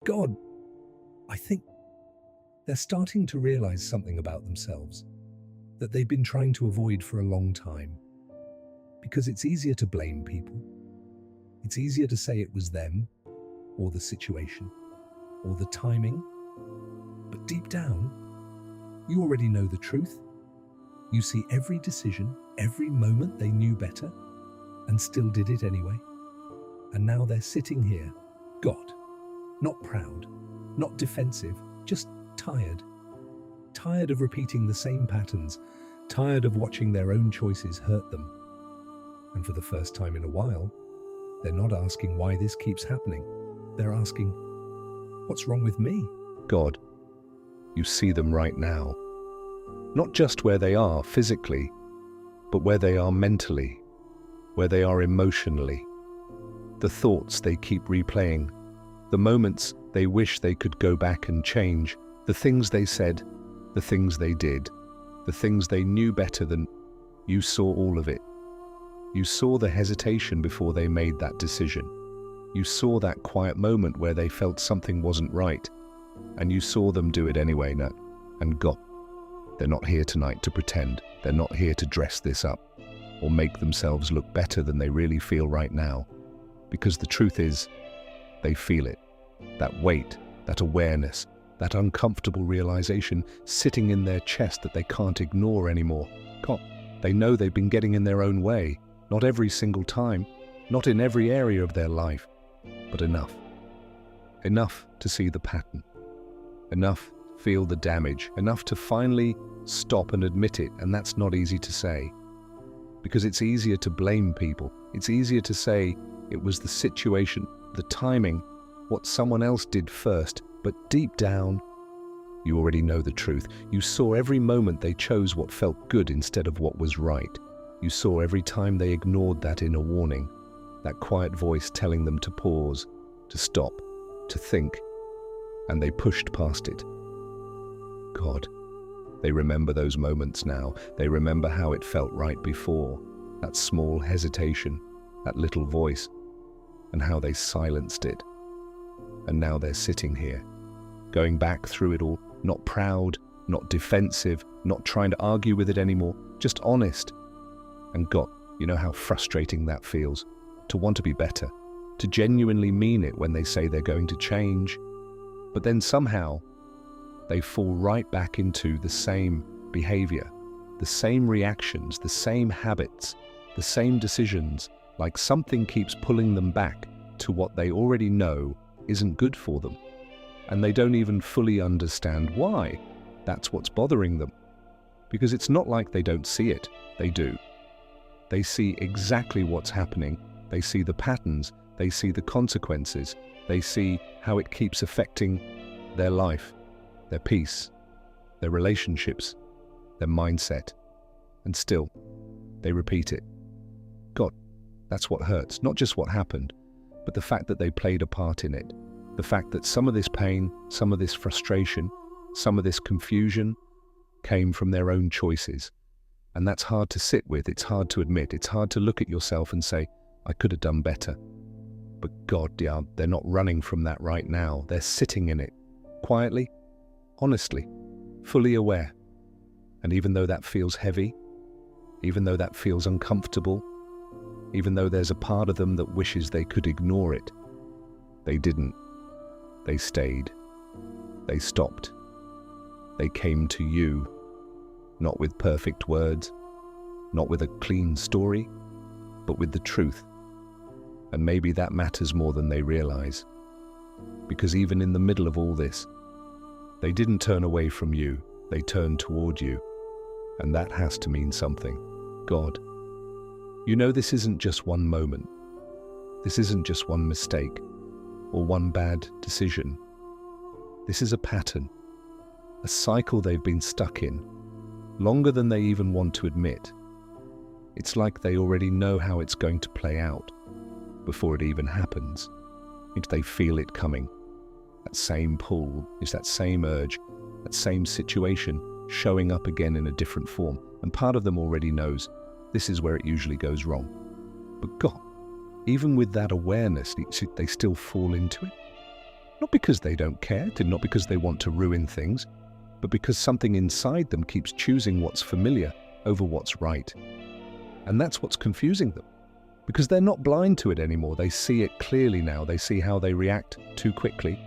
God, I think they're starting to realize something about themselves that they've been trying to avoid for a long time. Because it's easier to blame people. It's easier to say it was them, or the situation, or the timing. But deep down, you already know the truth. You see every decision, every moment they knew better, and still did it anyway. And now they're sitting here, God, not proud, not defensive, just tired. Tired of repeating the same patterns, tired of watching their own choices hurt them. And for the first time in a while, they're not asking why this keeps happening. They're asking, what's wrong with me? God, you see them right now. Not just where they are physically, but where they are mentally, where they are emotionally. The thoughts they keep replaying, the moments they wish they could go back and change, the things they said, the things they did, the things they knew better than. You saw all of it. You saw the hesitation before they made that decision. You saw that quiet moment where they felt something wasn't right, and you saw them do it anyway. Now, and God, they're not here tonight to pretend. They're not here to dress this up or make themselves look better than they really feel right now. Because the truth is, they feel it. That weight, that awareness, that uncomfortable realization sitting in their chest that they can't ignore anymore. God, they know they've been getting in their own way. Not every single time, not in every area of their life, but enough. Enough to see the pattern. Enough to feel the damage. Enough to finally stop and admit it, and that's not easy to say. Because it's easier to blame people. It's easier to say it was the situation, the timing, what someone else did first, but deep down, you already know the truth. You saw every moment they chose what felt good instead of what was right. You saw every time they ignored that inner warning, that quiet voice telling them to pause, to stop, to think, and they pushed past it. God, they remember those moments now. They remember how it felt right before, that small hesitation, that little voice, and how they silenced it. And now they're sitting here, going back through it all, not proud, not defensive, not trying to argue with it anymore, just honest. And God, you know how frustrating that feels, to want to be better, to genuinely mean it when they say they're going to change, but then somehow they fall right back into the same behavior, the same reactions, the same habits, the same decisions, like something keeps pulling them back to what they already know isn't good for them. And they don't even fully understand why. That's what's bothering them. Because it's not like they don't see it, they do. They see exactly what's happening. They see the patterns. They see the consequences. They see how it keeps affecting their life, their peace, their relationships, their mindset. And still, they repeat it. God, that's what hurts. Not just what happened, but the fact that they played a part in it. The fact that some of this pain, some of this frustration, some of this confusion came from their own choices. And that's hard to sit with, it's hard to admit, it's hard to look at yourself and say, I could have done better. But God, yeah, they're not running from that right now. They're sitting in it, quietly, honestly, fully aware. And even though that feels heavy, even though that feels uncomfortable, even though there's a part of them that wishes they could ignore it, they didn't. They stayed. They stopped. They came to you. Not with perfect words, not with a clean story, but with the truth. And maybe that matters more than they realize. Because even in the middle of all this, they didn't turn away from you, they turned toward you. And that has to mean something. God, you know this isn't just one moment. This isn't just one mistake or one bad decision. This is a pattern, a cycle they've been stuck in, longer than they even want to admit. It's like they already know how it's going to play out before it even happens. They feel it coming. That same pull is that same urge, that same situation showing up again in a different form. And part of them already knows this is where it usually goes wrong. But God, even with that awareness, they still fall into it. Not because they don't care, not because they want to ruin things, but because something inside them keeps choosing what's familiar over what's right. And that's what's confusing them, because they're not blind to it anymore. They see it clearly now. They see how they react too quickly,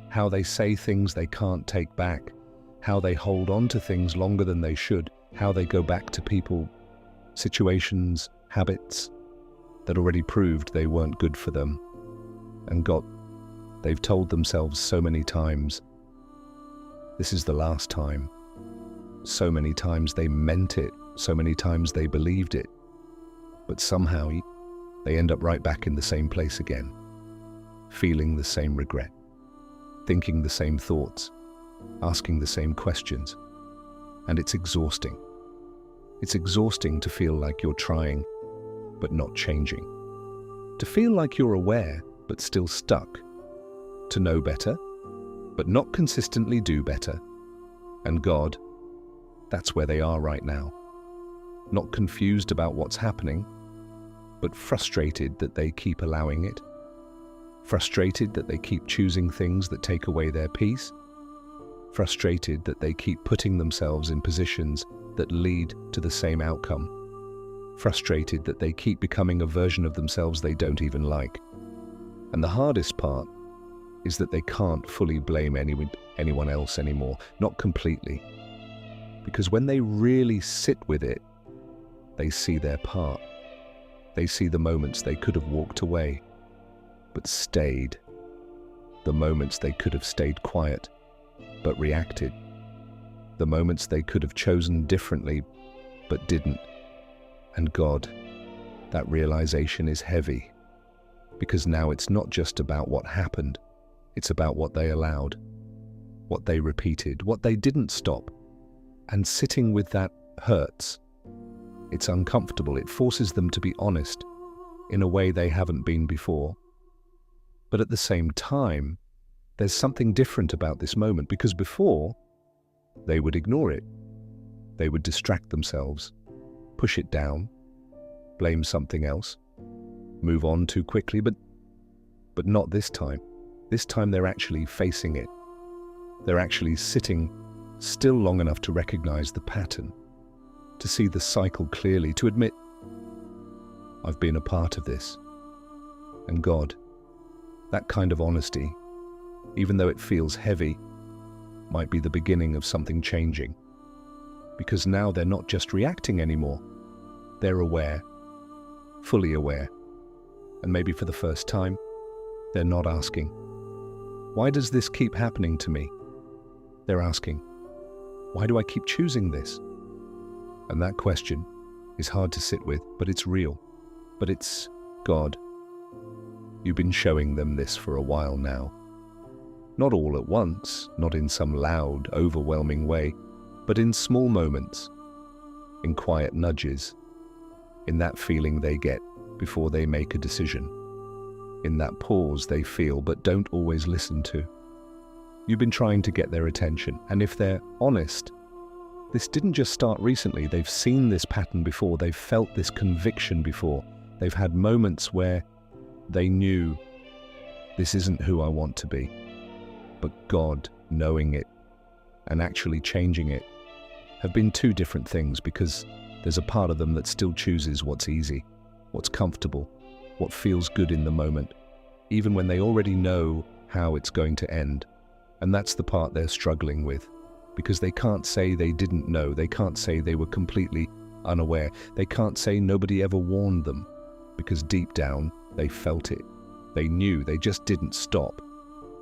how they say things they can't take back, how they hold on to things longer than they should, how they go back to people, situations, habits that already proved they weren't good for them. And they've told themselves so many times, this is the last time. So many times they meant it, so many times they believed it. But somehow they end up right back in the same place again, feeling the same regret, thinking the same thoughts, asking the same questions. And it's exhausting. It's exhausting to feel like you're trying, but not changing. To feel like you're aware, but still stuck. To know better, but not consistently do better. And God, that's where they are right now. Not confused about what's happening, but frustrated that they keep allowing it. Frustrated that they keep choosing things that take away their peace. Frustrated that they keep putting themselves in positions that lead to the same outcome. Frustrated that they keep becoming a version of themselves they don't even like. And the hardest part is that they can't fully blame anyone else anymore, not completely. Because when they really sit with it, they see their part. They see the moments they could have walked away, but stayed. The moments they could have stayed quiet, but reacted. The moments they could have chosen differently, but didn't. And God, that realization is heavy, because now it's not just about what happened, it's about what they allowed, what they repeated, what they didn't stop. And sitting with that hurts. It's uncomfortable. It forces them to be honest in a way they haven't been before. But at the same time, there's something different about this moment, because before, they would ignore it. They would distract themselves, push it down, blame something else, move on too quickly, but not this time. This time they're actually facing it. They're actually sitting still long enough to recognize the pattern, to see the cycle clearly, to admit, I've been a part of this. And God, that kind of honesty, even though it feels heavy, might be the beginning of something changing. Because now they're not just reacting anymore. They're aware, fully aware. And maybe for the first time, they're not asking, why does this keep happening to me? They're asking, why do I keep choosing this? And that question is hard to sit with, but it's real. But it's, God, you've been showing them this for a while now. Not all at once, not in some loud, overwhelming way, but in small moments, in quiet nudges, in that feeling they get before they make a decision, in that pause they feel but don't always listen to. You've been trying to get their attention, and if they're honest, this didn't just start recently. They've seen this pattern before. They've felt this conviction before. They've had moments where they knew, this isn't who I want to be. But God, knowing it and actually changing it, have been two different things, because there's a part of them that still chooses what's easy, what's comfortable, what feels good in the moment, even when they already know how it's going to end. And that's the part they're struggling with, because they can't say they didn't know. They can't say they were completely unaware. They can't say nobody ever warned them, because deep down they felt it. They knew, they just didn't stop.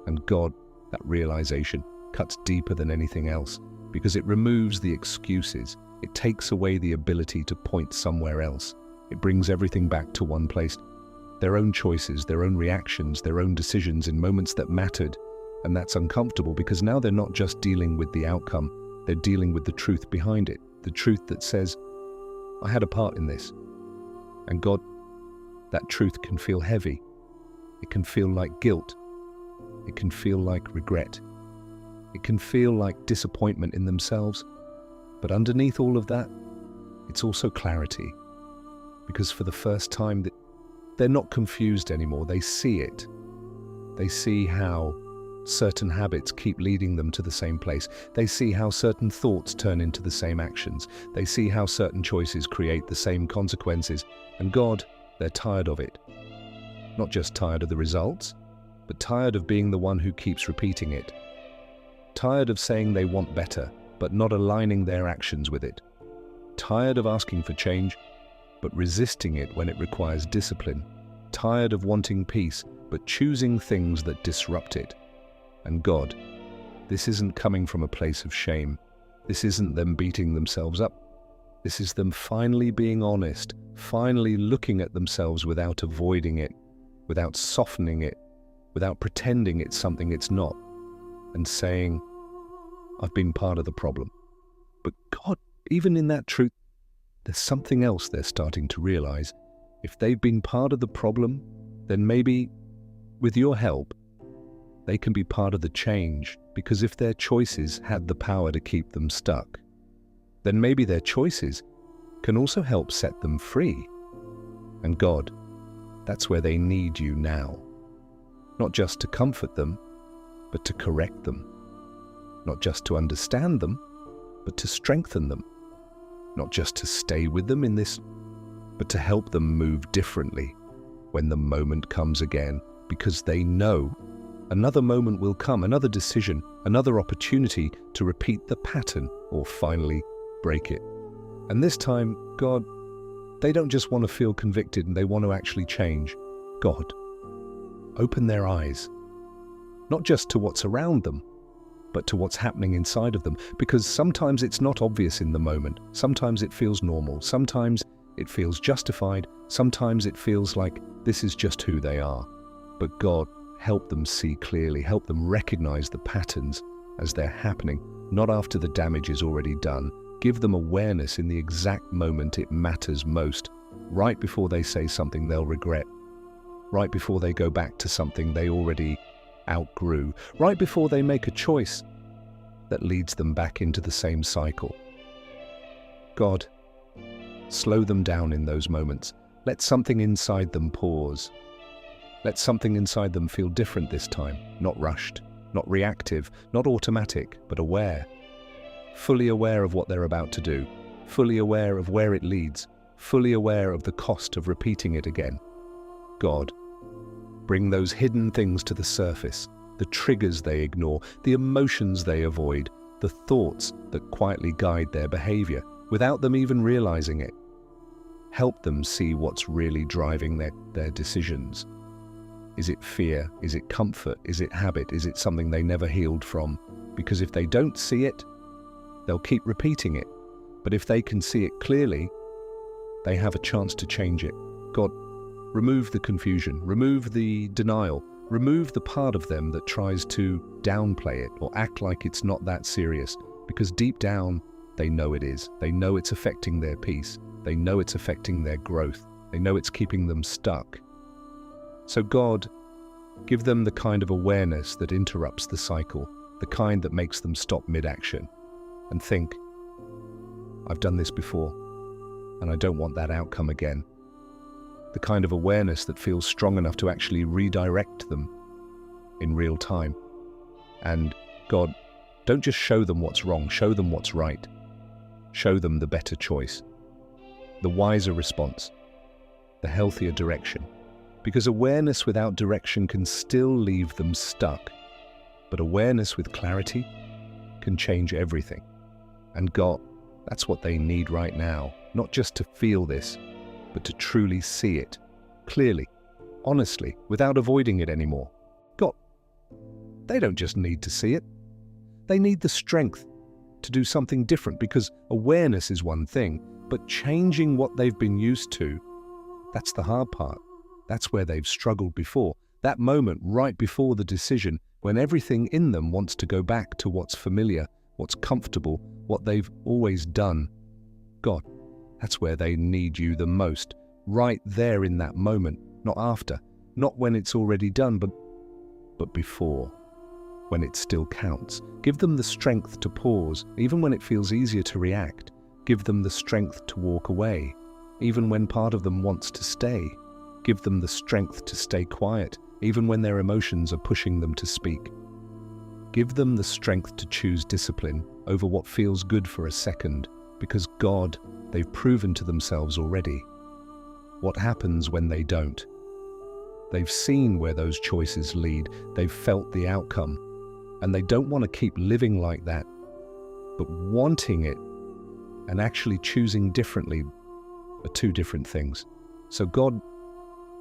And God, that realization cuts deeper than anything else, because it removes the excuses. It takes away the ability to point somewhere else. It brings everything back to one place. Their own choices, their own reactions, their own decisions in moments that mattered. And that's uncomfortable, because now they're not just dealing with the outcome, they're dealing with the truth behind it. The truth that says, I had a part in this. And God, that truth can feel heavy. It can feel like guilt. It can feel like regret. It can feel like disappointment in themselves. But underneath all of that, it's also clarity. Because for the first time, they're not confused anymore. They see it. They see how certain habits keep leading them to the same place. They see how certain thoughts turn into the same actions. They see how certain choices create the same consequences. And God, they're tired of it. Not just tired of the results, but tired of being the one who keeps repeating it. Tired of saying they want better, but not aligning their actions with it. Tired of asking for change, but resisting it when it requires discipline. Tired of wanting peace, but choosing things that disrupt it. And God, this isn't coming from a place of shame. This isn't them beating themselves up. This is them finally being honest, finally looking at themselves without avoiding it, without softening it, without pretending it's something it's not, and saying, I've been part of the problem. But God, even in that truth, there's something else they're starting to realize. If they've been part of the problem, then maybe, with your help, they can be part of the change, because if their choices had the power to keep them stuck, then maybe their choices can also help set them free. And God, that's where they need you now. Not just to comfort them, but to correct them. Not just to understand them, but to strengthen them. Not just to stay with them in this, but to help them move differently when the moment comes again, because they know another moment will come, another decision, another opportunity to repeat the pattern or finally break it. And this time, God, they don't just want to feel convicted and they want to actually change. God, open their eyes, not just to what's around them, but to what's happening inside of them, because sometimes it's not obvious in the moment. Sometimes it feels normal. Sometimes it feels justified. Sometimes it feels like this is just who they are. But God, help them see clearly. Help them recognize the patterns as they're happening, not after the damage is already done. Give them awareness in the exact moment it matters most, right before they say something they'll regret, right before they go back to something they already outgrew, right before they make a choice that leads them back into the same cycle. God, slow them down in those moments. Let something inside them pause. Let something inside them feel different this time, not rushed, not reactive, not automatic, but aware. Fully aware of what they're about to do, fully aware of where it leads, fully aware of the cost of repeating it again. God, bring those hidden things to the surface, the triggers they ignore, the emotions they avoid, the thoughts that quietly guide their behavior without them even realizing it. Help them see what's really driving their decisions. Is it fear? Is it comfort? Is it habit? Is it something they never healed from? Because if they don't see it, they'll keep repeating it. But if they can see it clearly, they have a chance to change it. God, remove the confusion, remove the denial, remove the part of them that tries to downplay it or act like it's not that serious, because deep down, they know it is. They know it's affecting their peace. They know it's affecting their growth. They know it's keeping them stuck. So God, give them the kind of awareness that interrupts the cycle, the kind that makes them stop mid-action and think, I've done this before, and I don't want that outcome again. The kind of awareness that feels strong enough to actually redirect them in real time. And God, don't just show them what's wrong, show them what's right. Show them the better choice, the wiser response, the healthier direction. Because awareness without direction can still leave them stuck. But awareness with clarity can change everything. And God, that's what they need right now. Not just to feel this, but to truly see it, clearly, honestly, without avoiding it anymore. God, they don't just need to see it. They need the strength to do something different, because awareness is one thing, but changing what they've been used to, that's the hard part. That's where they've struggled before. That moment right before the decision, when everything in them wants to go back to what's familiar, what's comfortable, what they've always done. God, that's where they need you the most. Right there in that moment, not after, not when it's already done, but before, when it still counts. Give them the strength to pause, even when it feels easier to react. Give them the strength to walk away, even when part of them wants to stay. Give them the strength to stay quiet, even when their emotions are pushing them to speak. Give them the strength to choose discipline over what feels good for a second, because God, they've proven to themselves already what happens when they don't. They've seen where those choices lead, they've felt the outcome, and they don't want to keep living like that, but wanting it and actually choosing differently are two different things. So God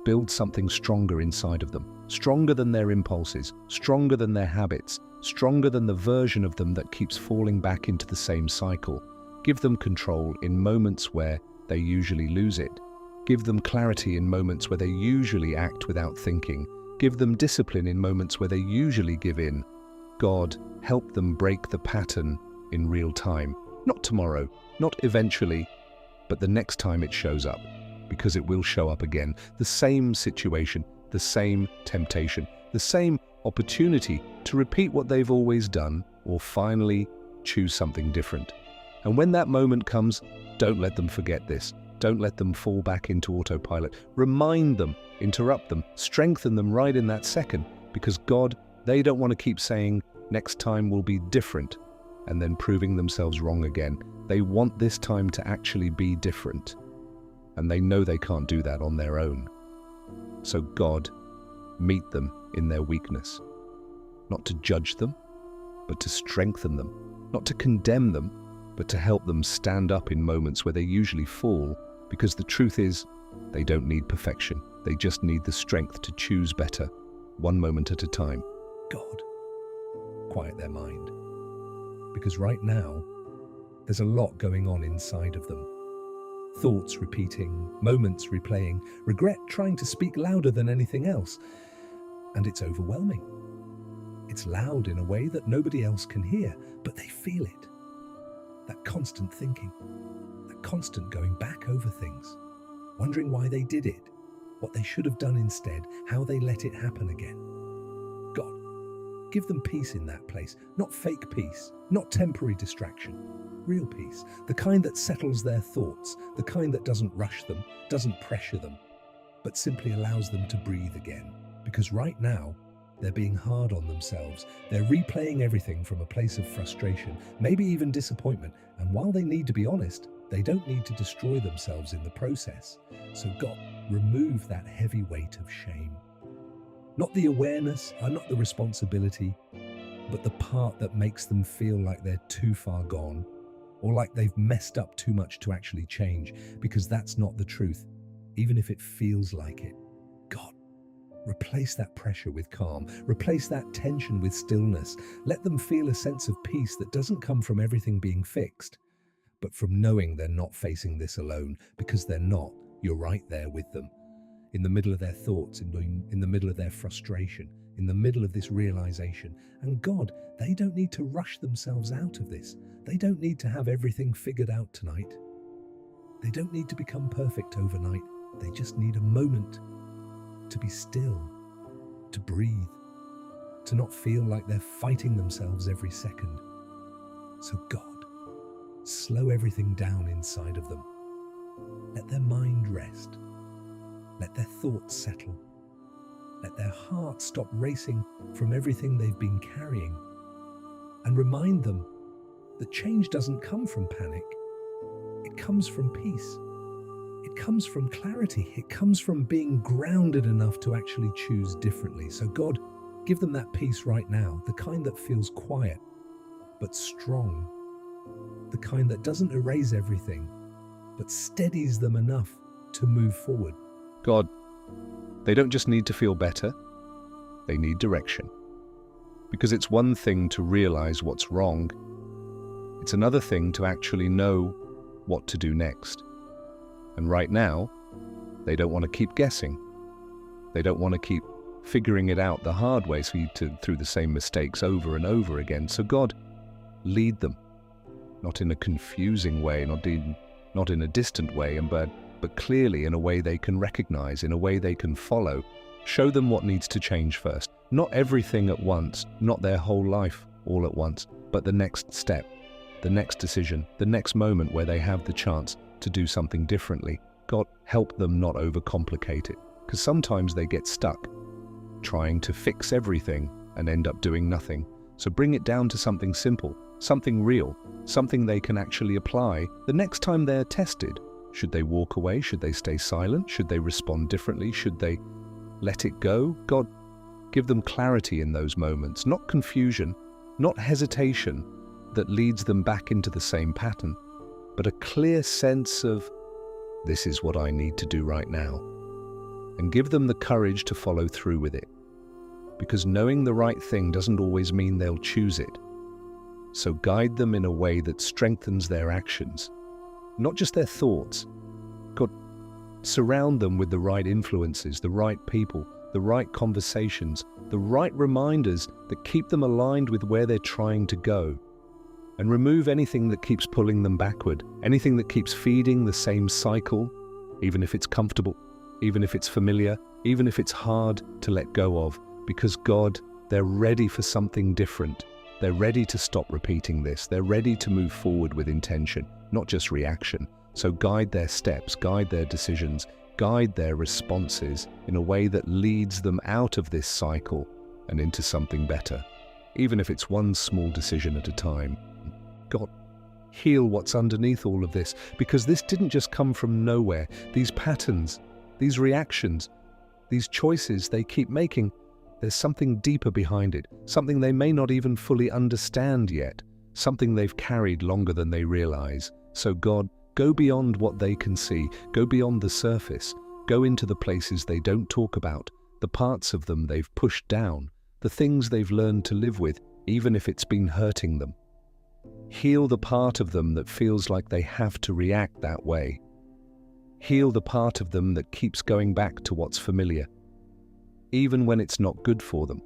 builds something stronger inside of them, stronger than their impulses, stronger than their habits, stronger than the version of them that keeps falling back into the same cycle. Give them control in moments where they usually lose it. Give them clarity in moments where they usually act without thinking. Give them discipline in moments where they usually give in. God, help them break the pattern in real time. Not tomorrow, not eventually, but the next time it shows up, because it will show up again. The same situation, the same temptation, the same opportunity to repeat what they've always done or finally choose something different. And when that moment comes, don't let them forget this. Don't let them fall back into autopilot. Remind them, interrupt them, strengthen them right in that second, because God, they don't want to keep saying, next time will be different, and then proving themselves wrong again. They want this time to actually be different, and they know they can't do that on their own. So God, meet them in their weakness, not to judge them, but to strengthen them, not to condemn them, but to help them stand up in moments where they usually fall, because the truth is, they don't need perfection. They just need the strength to choose better, one moment at a time. God, quiet their mind. Because right now, there's a lot going on inside of them. Thoughts repeating, moments replaying, regret trying to speak louder than anything else. And it's overwhelming. It's loud in a way that nobody else can hear, but they feel it. That constant thinking, that constant going back over things, wondering why they did it, what they should have done instead, how they let it happen again. God, give them peace in that place, not fake peace, not temporary distraction, real peace, the kind that settles their thoughts, the kind that doesn't rush them, doesn't pressure them, but simply allows them to breathe again. Because right now, they're being hard on themselves. They're replaying everything from a place of frustration, maybe even disappointment. And while they need to be honest, they don't need to destroy themselves in the process. So God, remove that heavy weight of shame. Not the awareness, not the responsibility, but the part that makes them feel like they're too far gone, or like they've messed up too much to actually change, because that's not the truth, even if it feels like it. God, replace that pressure with calm. Replace that tension with stillness. Let them feel a sense of peace that doesn't come from everything being fixed, but from knowing they're not facing this alone, because they're not. You're right there with them, in the middle of their thoughts, in the middle of their frustration, in the middle of this realization. And God, they don't need to rush themselves out of this. They don't need to have everything figured out tonight. They don't need to become perfect overnight. They just need a moment to be still, to breathe, to not feel like they're fighting themselves every second. So God, slow everything down inside of them. Let their mind rest. Let their thoughts settle. Let their heart stop racing from everything they've been carrying. And remind them that change doesn't come from panic. It comes from peace. It comes from clarity. It comes from being grounded enough to actually choose differently. So God, give them that peace right now, the kind that feels quiet, but strong. The kind that doesn't erase everything, but steadies them enough to move forward. God, they don't just need to feel better, they need direction. Because it's one thing to realize what's wrong, it's another thing to actually know what to do next. And right now, they don't want to keep guessing. They don't want to keep figuring it out the hard way, through the same mistakes over and over again. So God, lead them, not in a confusing way, not in a distant way, but clearly in a way they can recognize, in a way they can follow. Show them what needs to change first. Not everything at once, not their whole life all at once, but the next step, the next decision, the next moment where they have the chance to do something differently. God, help them not overcomplicate it, because sometimes they get stuck trying to fix everything and end up doing nothing. So bring it down to something simple, something real, something they can actually apply the next time they're tested. Should they walk away? Should they stay silent? Should they respond differently? Should they let it go? God, give them clarity in those moments, not confusion, not hesitation that leads them back into the same pattern, but a clear sense of, this is what I need to do right now. And give them the courage to follow through with it. Because knowing the right thing doesn't always mean they'll choose it. So guide them in a way that strengthens their actions, not just their thoughts. God, surround them with the right influences, the right people, the right conversations, the right reminders that keep them aligned with where they're trying to go. And remove anything that keeps pulling them backward, anything that keeps feeding the same cycle, even if it's comfortable, even if it's familiar, even if it's hard to let go of. Because God, they're ready for something different. They're ready to stop repeating this. They're ready to move forward with intention, not just reaction. So guide their steps, guide their decisions, guide their responses in a way that leads them out of this cycle and into something better, even if it's one small decision at a time. God, heal what's underneath all of this, because this didn't just come from nowhere. These patterns, these reactions, these choices they keep making, there's something deeper behind it, something they may not even fully understand yet, something they've carried longer than they realize. So God, go beyond what they can see, go beyond the surface, go into the places they don't talk about, the parts of them they've pushed down, the things they've learned to live with, even if it's been hurting them. Heal the part of them that feels like they have to react that way. Heal the part of them that keeps going back to what's familiar, even when it's not good for them.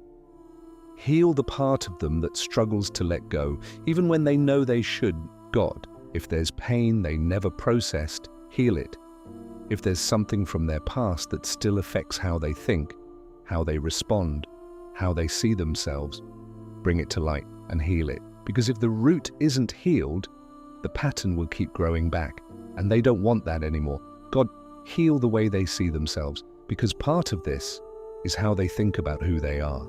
Heal the part of them that struggles to let go, even when they know they should. God, if there's pain they never processed, heal it. If there's something from their past that still affects how they think, how they respond, how they see themselves, bring it to light and heal it. Because if the root isn't healed, the pattern will keep growing back, and they don't want that anymore. God, heal the way they see themselves, because part of this is how they think about who they are.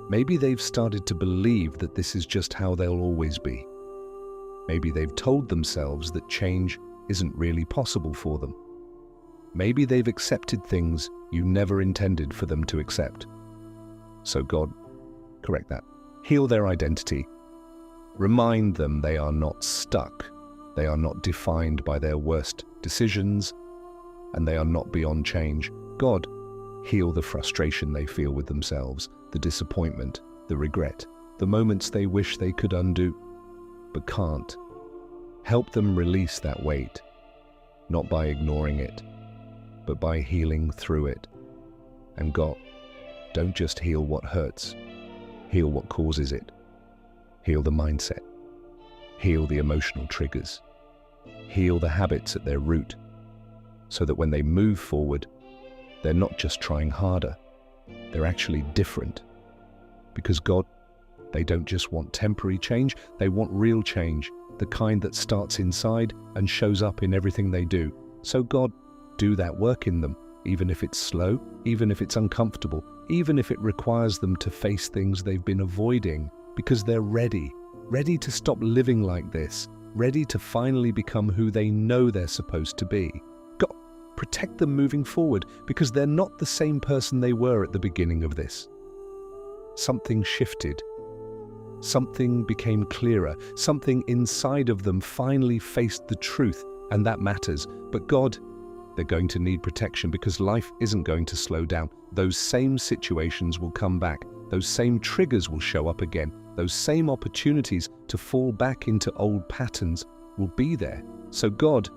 Maybe they've started to believe that this is just how they'll always be. Maybe they've told themselves that change isn't really possible for them. Maybe they've accepted things you never intended for them to accept. So God, correct that. Heal their identity. Remind them they are not stuck. They are not defined by their worst decisions, and they are not beyond change. God, heal the frustration they feel with themselves, the disappointment, the regret, the moments they wish they could undo, but can't. Help them release that weight, not by ignoring it, but by healing through it. And God, don't just heal what hurts, heal what causes it. Heal the mindset, heal the emotional triggers, heal the habits at their root, so that when they move forward, they're not just trying harder, they're actually different. Because God, they don't just want temporary change, they want real change, the kind that starts inside and shows up in everything they do. So God, do that work in them, even if it's slow, even if it's uncomfortable, even if it requires them to face things they've been avoiding, because they're ready to stop living like this, ready to finally become who they know they're supposed to be. God, protect them moving forward, because they're not the same person they were at the beginning of this. Something shifted. Something became clearer. Something inside of them finally faced the truth, and that matters. But God, they're going to need protection, because life isn't going to slow down. Those same situations will come back. Those same triggers will show up again. Those same opportunities to fall back into old patterns will be there. So God,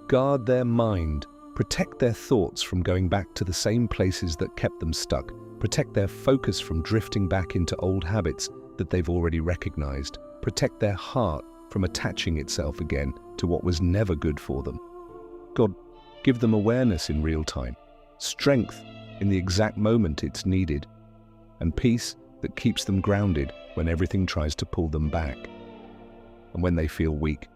guard their mind. Protect their thoughts from going back to the same places that kept them stuck. Protect their focus from drifting back into old habits that they've already recognized. Protect their heart from attaching itself again to what was never good for them. God, give them awareness in real time, strength in the exact moment it's needed, and peace that keeps them grounded when everything tries to pull them back. And when they feel weak,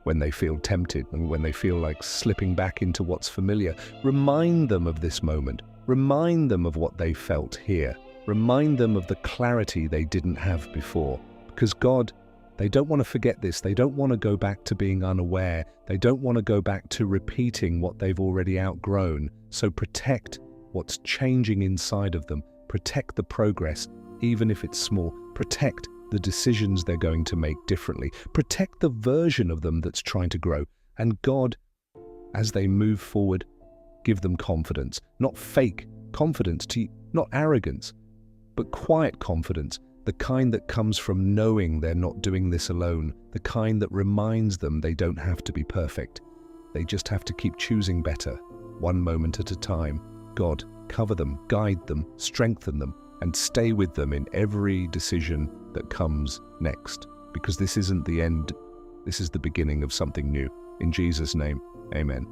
when they feel tempted, and when they feel like slipping back into what's familiar, remind them of this moment. Remind them of what they felt here. Remind them of the clarity they didn't have before. Because God, they don't want to forget this. They don't want to go back to being unaware. They don't want to go back to repeating what they've already outgrown. So protect what's changing inside of them. Protect the progress, even if it's small. Protect the decisions they're going to make differently. Protect the version of them that's trying to grow. And God, as they move forward, give them confidence. Not fake confidence, not arrogance, but quiet confidence. The kind that comes from knowing they're not doing this alone. The kind that reminds them they don't have to be perfect. They just have to keep choosing better, one moment at a time. God, cover them, guide them, strengthen them, and stay with them in every decision that comes next. Because this isn't the end, this is the beginning of something new. In Jesus' name, amen.